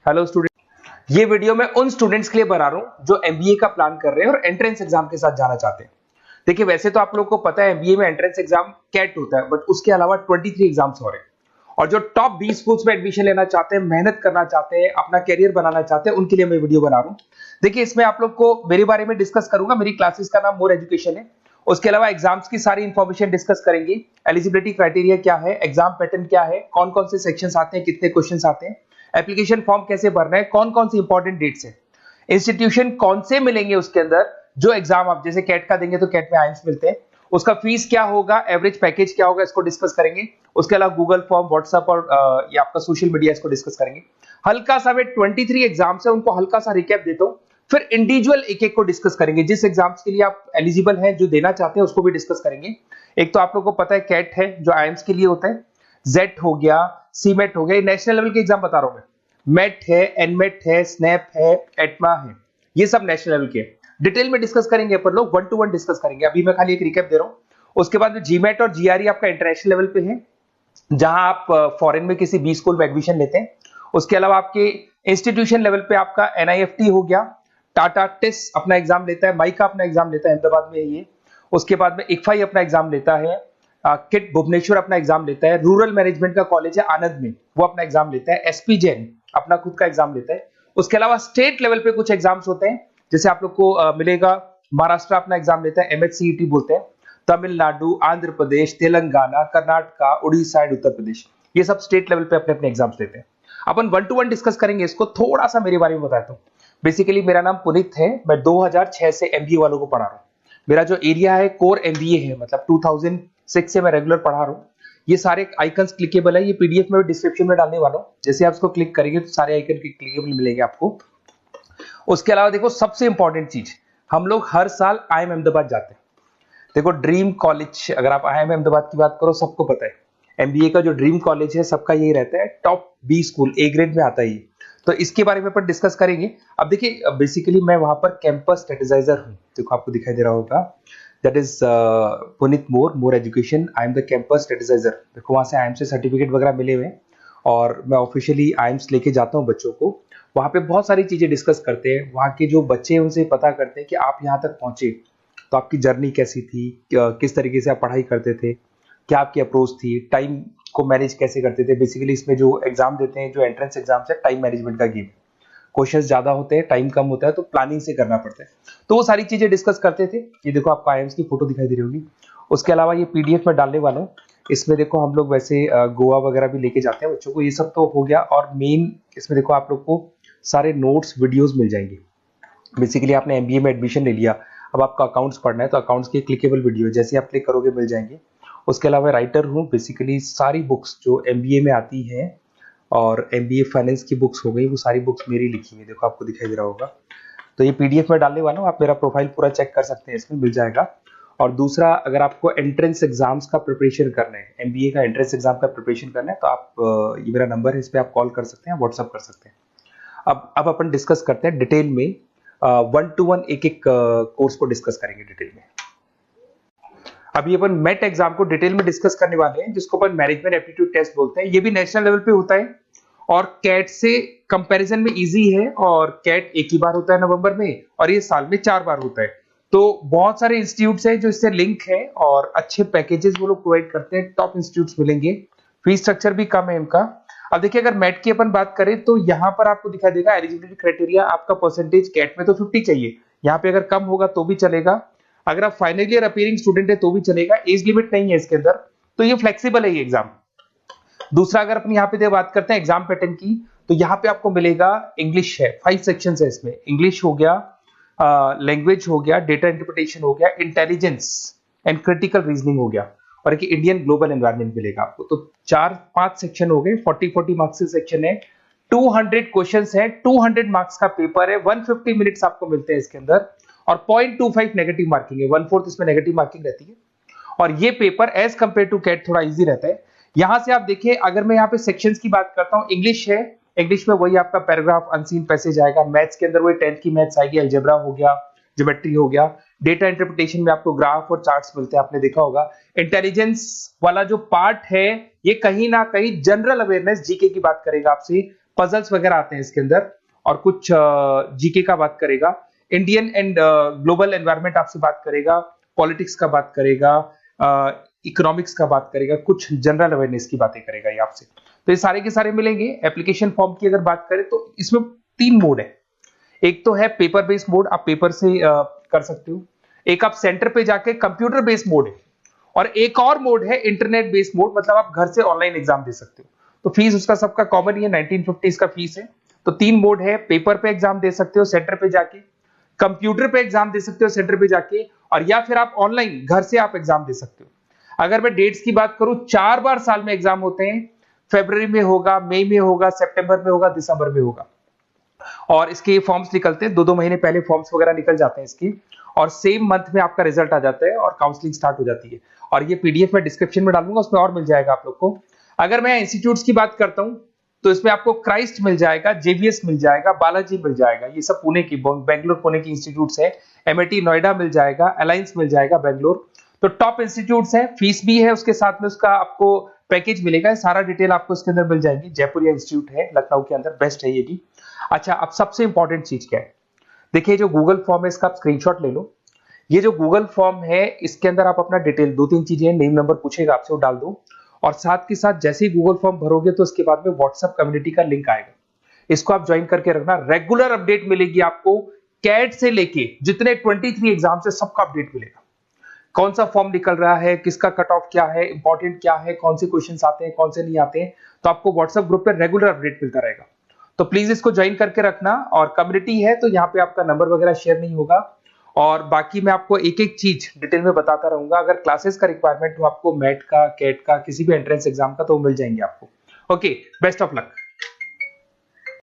Hello student, ये video मैं उन स्टूडेंट्स के लिए बना रहा हूं जो एमबीए का प्लान कर रहे हैं और एंट्रेंस एग्जाम के साथ जाना चाहते हैं। देखिए, वैसे तो आप लोगों को पता है एमबीए में एंट्रेंस एग्जाम कैट होता है, बट उसके अलावा 23 एग्जाम्स और हैं। और जो टॉप 20 स्कूल्स में एडमिशन लेना चाहते हैं, मेहनत करना चाहते हैं, अपना कैरियर बनाना चाहते हैं, उनके लिए मैं वीडियो बना रहा हूं। देखिए, इसमें आप लोग को मेरे बारे में डिस्कस करूंगा। मेरी क्लासेस का नाम मोर एजुकेशन है। उसके अलावा एग्जाम्स की सारी इंफॉर्मेशन डिस्कस करेंगे। एलिजिबिलिटी क्राइटेरिया क्या है, एग्जाम पैटर्न क्या है, कौन कौन से सेक्शंस आते हैं, कितने क्वेश्चंस आते हैं, एप्लीकेशन फॉर्म कैसे भरना है, कौन कौन सी इंपॉर्टेंट डेट्स है, इंस्टीट्यूशन कौन से मिलेंगे उसके अंदर, जो एग्जाम आप जैसे कैट का देंगे तो कैट में आइम्स मिलते हैं, उसका फीस क्या होगा, एवरेज पैकेज क्या होगा, इसको डिस्कस करेंगे। उसके अलावा गूगल फॉर्म, व्हाट्सएप और ये आपका सोशल मीडिया, इसको डिस्कस करेंगे। हल्का सा मैं 23 एग्जाम्स है उनको हल्का सा रिकैप देता हूं, फिर इंडिविजुअल एक एक को डिस्कस करेंगे। जिस एग्जाम्स के लिए आप एलिजिबल हैं, जो देना चाहते हैं, उसको भी डिस्कस करेंगे। एक तो आप लोगों को पता है कैट है जो आइम्स के लिए होता है, जेट हो गया, सीमेट हो गया, नेशनल लेवल के एग्जाम बता रहा हूं मैं। मेट है, एनमेट है, स्नैप है, एटमा है, ये सब नेशनल लेवल के। डिटेल में डिस्कस करेंगे अपन लोग, 1 to 1 डिस्कस करेंगे। अभी मैं खाली एक रिकैप दे रहा हूं। उसके बाद में जीमेट और जीआरई आपका इंटरनेशनल लेवल पे है, जहां आप फॉरेन में किसी बी स्कूल में एडमिशन लेते हैं। उसके अलावा आपके इंस्टीट्यूशन लेवल पे आपका एनआईएफटी हो गया, टाटा टेस्ट अपना एग्जाम लेता है, माइका अपना एग्जाम लेता है अहमदाबाद में ये। उसके बाद में इक्फाई अपना एग्जाम लेता है, किट भुवनेश्वर अपना एग्जाम लेता है, रूरल मैनेजमेंट का कॉलेज है आनंद में, वो अपना एग्जाम लेता है, एसपी जैन अपना खुद का एग्जाम लेता है। उसके अलावा स्टेट लेवल पे कुछ एग्जाम्स होते हैं, जैसे आप लोग को मिलेगा महाराष्ट्र अपना एग्जाम लेता है, एमएचसीईटी बोलते हैं, तमिलनाडु, आंध्र प्रदेश, तेलंगाना, कर्नाटका, उड़ीसा एंड उत्तर प्रदेश, ये सब स्टेट लेवल पे अपने अपने एग्जाम्स लेते हैं। अपन 1 to 1 डिस्कस करेंगे इसको। थोड़ा सा मेरे बारे में बताता हूँ। बेसिकली मेरा नाम पुनीत है, मैं 2006 से एमबीए वालों को पढ़ा रहा हूँ। मेरा जो एरिया है कोर एमबीए है, मतलब 2006 से मैं रेगुलर पढ़ा रहा हूँ। ये सारे आइकन्स क्लिकेबल है, ये पीडीएफ में डिस्क्रिप्शन में डालने वाला हूँ। जैसे आप इसको क्लिक करेंगे तो सारे आइकन क्लिकेबल मिलेंगे आपको। उसके अलावा देखो, सबसे इंपॉर्टेंट चीज, हम लोग हर साल आईएम अहमदाबाद जाते हैं। देखो, ड्रीम कॉलेज, अगर आप आईएम अहमदाबाद की बात करो, सबको पता है एमबीए का जो ड्रीम कॉलेज है सबका यही रहता है, top B school, A grade में आता है ये। तो इसके बारे में अपन डिस्कस करेंगे। अब देखिए, बेसिकली मैं वहां पर कैंपस स्ट्रेटेजाइजर हूँ। देखो, आपको दिखाई दे रहा होगा, that is Puneet more education, I am the campus strategizer. देखो, वहां से आईएम से सर्टिफिकेट वगैरह मिले हुए हैं और मैं ऑफिशियली आईएम्स लेके जाता हूँ बच्चों को। वहां पे बहुत सारी चीजें डिस्कस करते हैं, वहां के जो बच्चे हैं उनसे पता करते हैं कि आप यहाँ तक पहुंचे तो आपकी जर्नी कैसी थी, किस तरीके से आप पढ़ाई करते थे, क्या आपकी अप्रोच थी, टाइम को मैनेज कैसे करते थे। बेसिकली इसमें जो एग्जाम देते हैं, जो एंट्रेंस एग्जाम है, टाइम मैनेजमेंट का गेम। क्वेश्चंस ज्यादा होते हैं, टाइम कम होता है, तो प्लानिंग से करना पड़ता है। तो वो सारी चीजें डिस्कस करते थे। ये देखो, आपको आईएम्स की फोटो दिखाई दे रही होगी। उसके अलावा ये पीडीएफ में डालने वाला हूँ। इसमें देखो, हम लोग वैसे गोवा वगैरह भी लेके जाते हैं बच्चों को। ये सब तो हो गया। और मेन इसमें देखो, आप लोग को सारे नोट्स, वीडियोस मिल जाएंगे। बेसिकली आपने एमबीए में एडमिशन ले लिया, अब आपका अकाउंट्स पढ़ना है, तो अकाउंट्स की क्लिकेबल वीडियो जैसे आप क्लिक करोगे मिल जाएंगे। उसके अलावा राइटर हूँ, बेसिकली सारी बुक्स जो एमबीए में आती हैं और एमबीए फाइनेंस की बुक्स हो गई, वो सारी बुक्स मेरी लिखी हुई, देखो आपको दिखाई दे रहा होगा। तो ये पीडीएफ में डालने वाला हूँ, आप मेरा प्रोफाइल पूरा चेक कर सकते हैं, इसमें मिल जाएगा। और दूसरा, अगर आपको एंट्रेंस एग्जाम्स का प्रिपरेशन करना है, एमबीए का एंट्रेंस एग्जाम का प्रिपरेशन करना है, तो आप ये मेरा नंबर है, इस पर आप कॉल कर सकते हैं, व्हाट्सअप कर सकते हैं। अब अपन डिस्कस करते हैं डिटेल में, 1 to 1 एक एक कोर्स को डिस्कस करेंगे डिटेल में। अभी अपन मेट एग्जाम को डिटेल में डिस्कस करने वाले हैं, जिसको अपन मैनेजमेंट एप्टीट्यूड टेस्ट बोलते हैं। ये भी नेशनल लेवल पे होता है और कैट से कंपैरिजन में इजी है। और कैट एक ही बार होता है नवंबर में, और ये साल में 4 बार होता है। तो बहुत सारे इंस्टीट्यूट्स हैं जो इससे लिंक है और अच्छे पैकेजेस वो लोग प्रोवाइड करते हैं, टॉप इंस्टीट्यूट्स मिलेंगे। फीस स्ट्रक्चर भी कम है इनका। अब देखिए, अगर मैट की अपन बात करें तो यहाँ पर आपको दिखाई देगा एलिजिबिलिटी क्राइटेरिया, आपका परसेंटेज कैट में तो 50 चाहिए, यहाँ पे अगर कम होगा तो भी चलेगा। अगर आप फाइनल ईयर अपीयरिंग स्टूडेंट है तो भी चलेगा, एज लिमिट नहीं है इसके अंदर, तो ये फ्लेक्सिबल है ये एग्जाम। दूसरा, अगर अपन यहाँ पे बात करते हैं एग्जाम पैटर्न की, तो यहाँ पे आपको मिलेगा इंग्लिश है, 5 सेक्शन है इसमें। इंग्लिश हो गया, लैंग्वेज हो गया, डेटा इंटरप्रिटेशन हो गया, इंटेलिजेंस एंड क्रिटिकल रीजनिंग हो गया, और एक इंडियन ग्लोबल एनवायरनमेंट मिलेगा आपको। तो 4-5 सेक्शन हो गए, 40-40 मार्क्स के सेक्शन है, 200 क्वेश्चंस है, 200 मार्क्स का पेपर है, 150 मिनट्स आपको मिलते हैं इसके अंदर, और 0.25 नेगेटिव मार्किंग है, 1/4 इसमें नेगेटिव मार्किंग रहती है। और ये paper as compare to CAT थोड़ा इजी रहता है। यहां से आप देखिए, अगर मैं यहाँ पे सेक्शंस की बात करता हूँ, इंग्लिश है, इंग्लिश में वही आपका पैराग्राफ, अनसीन पैसेज आएगा। मैथ्स के अंदर वही 10th की मैथ्स आएगी, अलजेब्रा हो गया, ज्योमेट्री हो गया। डेटा इंटरप्रिटेशन में आपको ग्राफ और चार्ट्स मिलते हैं, आपने देखा होगा। इंटेलिजेंस वाला जो पार्ट है, ये कहीं ना कहीं जनरल अवेयरनेस, जीके की बात करेगा आपसे, पजल्स वगैरह आते हैं इसके अंदर, और कुछ जीके का बात करेगा, इंडियन एंड ग्लोबल एनवायरनमेंट आपसे बात करेगा, पॉलिटिक्स का बात करेगा, इकोनॉमिक्स का बात करेगा, कुछ जनरल अवेयरनेस की बातें करेगा ये आपसे। तो ये सारे के सारे मिलेंगे। एप्लीकेशन फॉर्म की अगर बात करें तो इसमें 3 मोड है। एक तो है पेपर बेस्ड मोड, आप पेपर से कर सकते हो। एक आप सेंटर पे जाके कंप्यूटर बेस्ड मोड है, और एक और मोड है इंटरनेट बेस्ड मोड, मतलब आप घर से ऑनलाइन एग्जाम दे सकते हो। तो फीस उसका सबका कॉमन ही है, 1950 का फीस है। तो 3 मोड है, पेपर पे एग्जाम दे सकते हो सेंटर पे जाके, कंप्यूटर पे एग्जाम दे सकते हो सेंटर पे जाके, और या फिर आप ऑनलाइन घर से आप एग्जाम दे सकते हो। अगर मैं डेट्स की बात करूं, 4 बार साल में एग्जाम होते हैं। फरवरी में होगा, मई में होगा, सितंबर में होगा, दिसंबर में होगा। और इसके फॉर्म्स निकलते हैं 2-2 महीने पहले, फॉर्म्स वगैरह निकल जाते हैं इसकी, और सेम मंथ में आपका रिजल्ट आ जाता है और काउंसलिंग स्टार्ट हो जाती है। और ये पीडीएफ मैं डिस्क्रिप्शन में डालूंगा, उसमें और मिल जाएगा आप लोग को। अगर मैं इंस्टीट्यूट्स की बात करता हूं तो इसमें आपको क्राइस्ट मिल जाएगा, जेवीएस मिल जाएगा, बालाजी मिल जाएगा, ये सब पुणे की, बेंगलोर पुणे की इंस्टीट्यूट्स है। एमआईटी नोएडा मिल जाएगा, अलायंस मिल जाएगा बेंगलोर। तो टॉप इंस्टीट्यूट्स है, फीस भी है उसके साथ में, उसका आपको पैकेज मिलेगा, सारा डिटेल आपको इसके अंदर मिल जाएगी। जयपुरिया इंस्टीट्यूट है लखनऊ के अंदर, बेस्ट है ये भी। अच्छा, अब सबसे इंपॉर्टेंट चीज क्या है, देखिए जो गूगल फॉर्म है इसका आप स्क्रीनशॉट ले लो। ये जो गूगल फॉर्म है इसके अंदर आप अपना डिटेल 2-3 चीजें, नेम नंबर पूछेगा आपसे, वो डाल दो। और साथ के साथ जैसे ही गूगल फॉर्म भरोगे तो उसके बाद में व्हाट्सएप कम्युनिटी का लिंक आएगा, इसको आप ज्वाइन करके रखना। रेगुलर अपडेट मिलेगी आपको, कैट से लेके जितने 23 एग्जाम से सबका अपडेट मिलेगा। कौन सा फॉर्म निकल रहा है, किसका कट ऑफ क्या है, इंपॉर्टेंट क्या है, कौन से क्वेश्चंस आते हैं, कौन से नहीं आते हैं, तो आपको व्हाट्सएप ग्रुप पे रेगुलर अपडेट मिलता रहेगा। तो प्लीज इसको ज्वाइन करके रखना। और कम्युनिटी है तो यहाँ पे आपका नंबर वगैरह शेयर नहीं होगा, और बाकी मैं आपको एक एक चीज डिटेल में बताता रहूंगा। अगर क्लासेस का रिक्वायरमेंट हो आपको, मैट का, कैट का, किसी भी एंट्रेंस एग्जाम का, तो मिल जाएंगे आपको। Okay, best of luck.